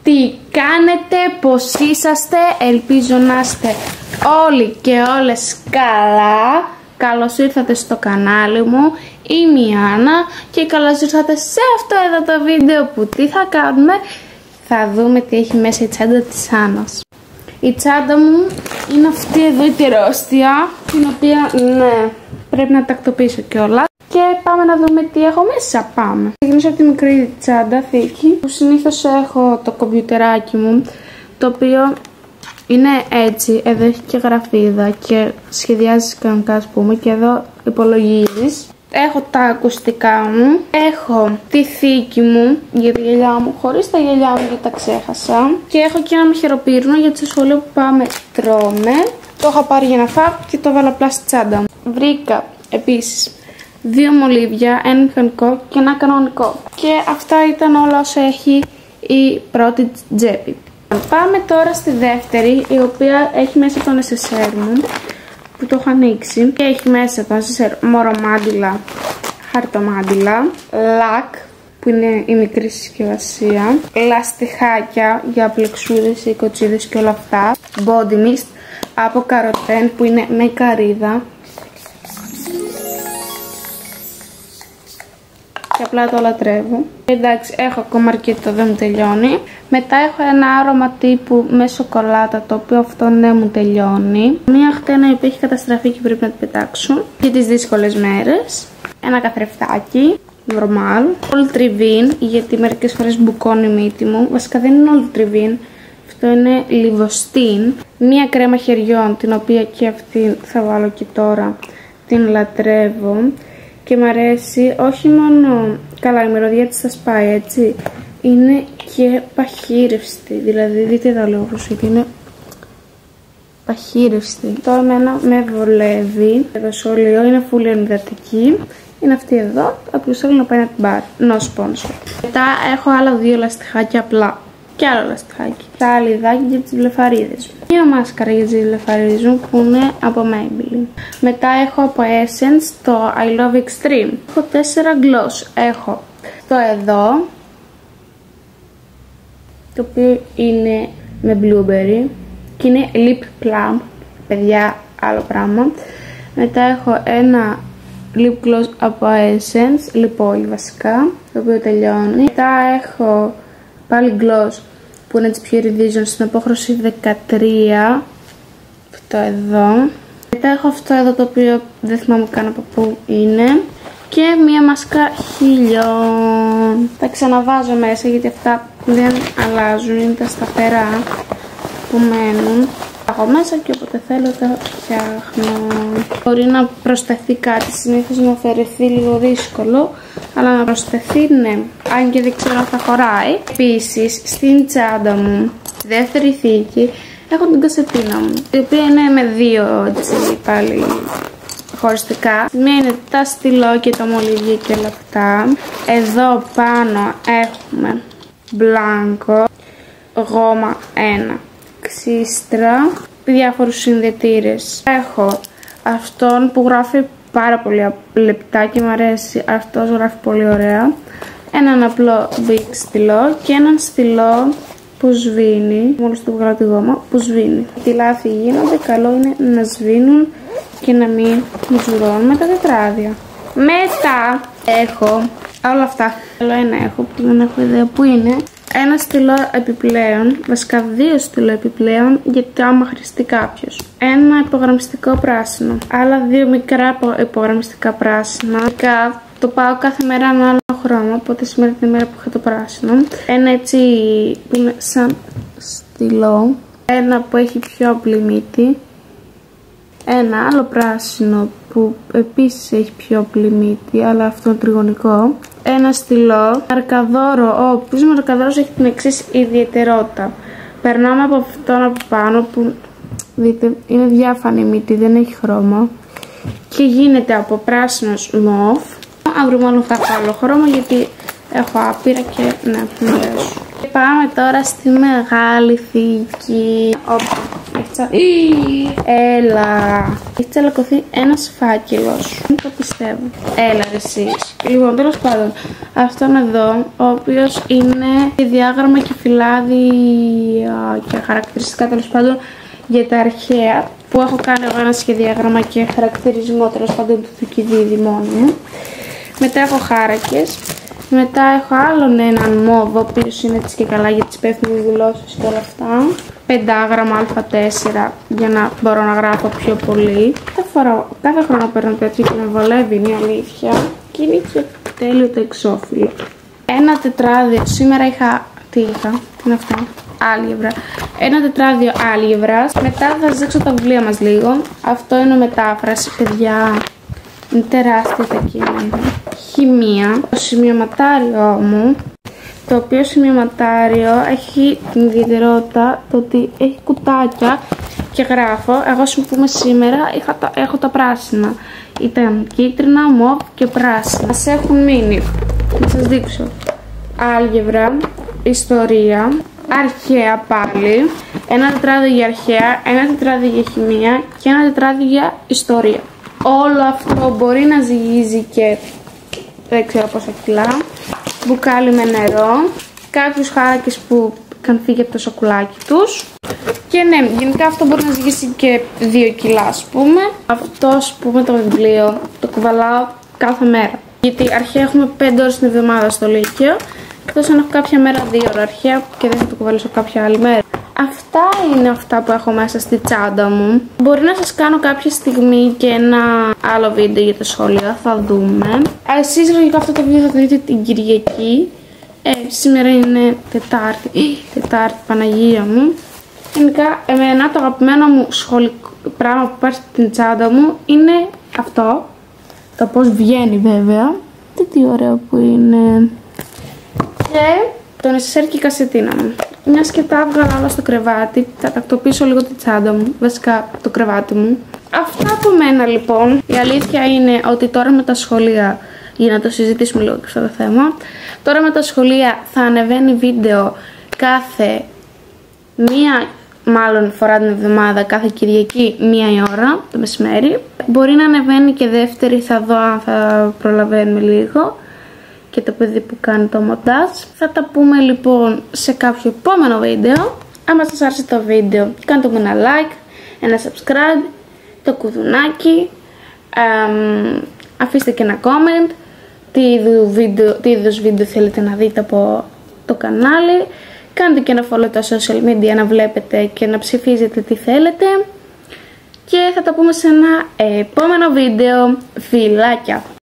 Τι κάνετε, πως είσαστε, ελπίζω να είστε όλοι και όλες καλά. Καλώς ήρθατε στο κανάλι μου, είμαι η Άννα και καλώς ήρθατε σε αυτό εδώ το βίντεο που τι θα κάνουμε. Θα δούμε τι έχει μέσα η τσάντα της Άννας. Η τσάντα μου είναι αυτή εδώ η τεράστια, την οποία ναι, πρέπει να τακτοποιήσω κιόλας. Και πάμε να δούμε τι έχω μέσα. Πάμε. Θα ξεκινήσω από τη μικρή τσάντα θήκη, που συνήθως έχω το κομπιουτεράκι μου, το οποίο είναι έτσι. Εδώ έχει και γραφίδα και σχεδιάζεις κανονικά, ας πούμε, και εδώ υπολογίζεις. Έχω τα ακουστικά μου, έχω τη θήκη μου για τη γυαλιά μου, χωρίς τα γυαλιά μου γιατί τα ξέχασα. Και έχω και ένα μαχαιροπύρνο για το σχολείο που πάμε τρώμε. Το είχα πάρει για να φάω και το βάλα απλά στη τσάντα μου. Βρήκα επίσης 2 μολύβια, ένα μηχανικό και ένα κανονικό. Και αυτά ήταν όλα όσα έχει η πρώτη τσέπη. Πάμε τώρα στη δεύτερη, η οποία έχει μέσα τον SSR μου, που το έχω ανοίξει. Και έχει μέσα τον SSR μορομάντιλα, χαρτομάντιλα, λακ, που είναι η μικρή συσκευασία, λαστιχάκια για πλεξούδες ή κοτσίδες και όλα αυτά, body mist από καροτέν που είναι με καρύδα. Και απλά το λατρεύω. Εντάξει, έχω ακόμα αρκετό, δεν μου τελειώνει. Μετά έχω ένα άρωμα τύπου με σοκολάτα, το οποίο αυτό ναι μου τελειώνει. Μία χτένα η οποία έχει καταστραφεί και πρέπει να την πετάξω για τις δύσκολες μέρες. Ένα καθρεφτάκι, normal. Ολτριβίν, γιατί μερικές φορές μπουκώνει η μύτη μου. Βασικά δεν είναι ολτριβίν, αυτό είναι λιβοστίν. Μία κρέμα χεριών, την οποία και αυτή θα βάλω και τώρα. Την λατρεύω. Και μ' αρέσει όχι μόνο, καλά η μυρωδιά της θα σπάει έτσι, είναι και παχύρευστη, δηλαδή δείτε εδώ λίγο προσοχή, είναι παχύρευστη. Τώρα εμένα με βολεύει, εδώ σχολείο είναι full ενυδατική, είναι αυτή εδώ, όποιος θέλει να πάει να την πάρει, no sponsor. Μετά έχω άλλα 2 λαστιχάκια απλά. Και άλλο λαστιχάκι. Τα αλιδάκια για τις βλεφαρίδες μου. Μία μάσκαρα για τις βλεφαρίδες μου που είναι από Maybelline. Μετά έχω από Essence το I Love Extreme. Έχω 4 gloss. Έχω το εδώ, το οποίο είναι με blueberry και είναι lip plump. Παιδιά, άλλο πράγμα. Μετά έχω ένα lip gloss από Essence, λιπόλι βασικά, το οποίο τελειώνει. Μετά έχω πάλι gloss που είναι της Pure Vision στην απόχρωση 13, αυτό εδώ. Μετά έχω αυτό εδώ το οποίο δεν θυμάμαι καν από πού είναι. Και μία μάσκα χίλιων. Τα ξαναβάζω μέσα γιατί αυτά δεν αλλάζουν, είναι τα σταθερά που μένουν. Τα έχω μέσα και όποτε θέλω τα φτιάχνω. Μπορεί να προσθεθεί κάτι, συνήθως να αφαιρεθεί λίγο δύσκολο, αλλά να προσθεθεί ναι, αν και δεν ξέρω αν θα χωράει. Επίσης στην τσάντα μου, στη δεύτερη θήκη, έχω την κασετίνα μου, η οποία είναι με 2 έτσι πάλι χωριστικά. Μία είναι τα στυλό και τα μολύβια και όλα αυτά. Εδώ πάνω έχουμε μπλάνκο, γόμα 1, ξύστρα, διάφορους συνδετήρες. Έχω αυτόν που γράφει πάρα πολύ λεπτά και μου αρέσει, αυτός γράφει πολύ ωραία. Έναν απλό big στυλό και έναν στυλό που σβήνει, μόλις του βγάλω τη γόμα, που σβήνει. Τι λάθη γίνονται, καλό είναι να σβήνουν και να μην ζουρώνουν με τα τετράδια. Μετά έχω όλα αυτά. Άλλο ένα έχω που δεν έχω ιδέα που είναι. Ένα στυλό επιπλέον, βασικά 2 στυλό επιπλέον, γιατί άμα χρειαστεί κάποιος. Ένα υπογραμμιστικό πράσινο, άλλα 2 μικρά υπογραμμιστικά πράσινα. Το πάω κάθε μέρα ένα άλλο χρώμα, οπότε σήμερα την ημέρα που είχα το πράσινο. Ένα έτσι που είναι σαν στυλό, ένα που έχει πιο απλή μύτη. Ένα άλλο πράσινο που επίσης έχει πιο απλή μύτη, αλλά αυτό είναι τριγωνικό. Ένα στυλό, αρκαδόρο, ο οποίος αρκαδόρος έχει την εξής ιδιαιτερότητα. Περνάμε από αυτόν από πάνω που δείτε είναι διάφανη μύτη, δεν έχει χρώμα. Και γίνεται από πράσινος μοβ. Αν βρούμε άλλο θα έχω άλλο χρώμα γιατί έχω άπειρα και ναι, μου αρέσουν. Και πάμε τώρα στη μεγάλη θήκη, όπου Έλα. Έχει τσαλακωθεί ένας φάκελος. Δεν το πιστεύω. Έλα ρε εσείς. Λοιπόν, τέλος πάντων, αυτόν εδώ, ο οποίος είναι διάγραμμα και φυλάδι και χαρακτηριστικά τέλος πάντων για τα αρχαία, που έχω κάνει εγώ ένα σχεδιάγραμμα και χαρακτηρισμό τέλος πάντων του Θουκυδίδη μόνη μου. Μετά έχω χάρακες. Μετά έχω άλλον έναν μόβο, ο οποίος είναι έτσι και καλά για τις υπεύθυνες δηλώσεις και όλα αυτά. Πεντάγραμμα Α4 για να μπορώ να γράφω πιο πολύ. Κάθε χρόνο παίρνω τέτοιο και με βολεύει, είναι η αλήθεια. Και είναι και τέλειο το εξώφυλλο. Ένα τετράδιο, σήμερα είχα, τι είναι αυτό, άλγευρα. Ένα τετράδιο άλγευρας. Μετά θα σας δείξω τα βιβλία μας λίγο. Αυτό είναι μετάφραση, παιδιά. Είναι τεράστια τα κείμενα. Χημεία. Το σημειωματάριό μου, το οποίο σημειωματάριο έχει την ιδιαιτερότητα το ότι έχει κουτάκια και γράφω. Εγώ που πούμε σήμερα έχω τα πράσινα. Ήταν κίτρινα, μοβ και πράσινα. Μας έχουν μείνει, να σας δείξω, άλγευρα, ιστορία, αρχαία πάλι, ένα τετράδιο για αρχαία, ένα τετράδιο για χημεία και ένα τετράδιο για ιστορία. Όλο αυτό μπορεί να ζυγίζει και δεν ξέρω πόσα κιλά. Μπουκάλι με νερό. Κάποιους χάρακες που είχαν φύγει από το σακουλάκι τους. Και ναι, γενικά αυτό μπορεί να ζυγίσει και 2 κιλά ας πούμε. Αυτό ας πούμε το βιβλίο το κουβαλάω κάθε μέρα. Γιατί αρχαία έχουμε 5 ώρες την εβδομάδα στο Λύκειο. Εκτός αν έχω κάποια μέρα 2 ώρες αρχαία και δεν θα το κουβαλήσω κάποια άλλη μέρα. Αυτά είναι αυτά που έχω μέσα στη τσάντα μου. Μπορεί να σας κάνω κάποια στιγμή και ένα άλλο βίντεο για τα σχόλια, θα δούμε. Εσείς λογικά αυτό το βίντεο θα το δείτε την Κυριακή. Σήμερα είναι Τετάρτη, Παναγία μου. Γενικά, εμένα το αγαπημένο μου σχολικό πράγμα που υπάρχει στην τσάντα μου είναι αυτό. Το πώς βγαίνει βέβαια. Τι ωραίο που είναι. Και το νεσεσέρ και η κασετίνα μου. Μιας και τα έβγαλα όλα στο κρεβάτι, θα τακτοποιήσω λίγο τη τσάντα μου, βασικά το κρεβάτι μου. Αυτά από μένα λοιπόν. Η αλήθεια είναι ότι τώρα με τα σχολεία, για να το συζητήσουμε λίγο και αυτό το θέμα, τώρα με τα σχολεία θα ανεβαίνει βίντεο κάθε μάλλον φορά την εβδομάδα, κάθε Κυριακή 1 η ώρα το μεσημέρι. Μπορεί να ανεβαίνει και δεύτερη, θα δω αν θα προλαβαίνουμε λίγο. Και το παιδί που κάνει το μοντάζ. Θα τα πούμε λοιπόν σε κάποιο επόμενο βίντεο. Άμα σας άρεσε το βίντεο, κάντε μου ένα like, ένα subscribe, το κουδουνάκι, αφήστε και ένα comment τι είδους βίντεο θέλετε να δείτε από το κανάλι. Κάντε και ένα follow τα social media να βλέπετε και να ψηφίζετε τι θέλετε. Και θα τα πούμε σε ένα επόμενο βίντεο. Φιλάκια!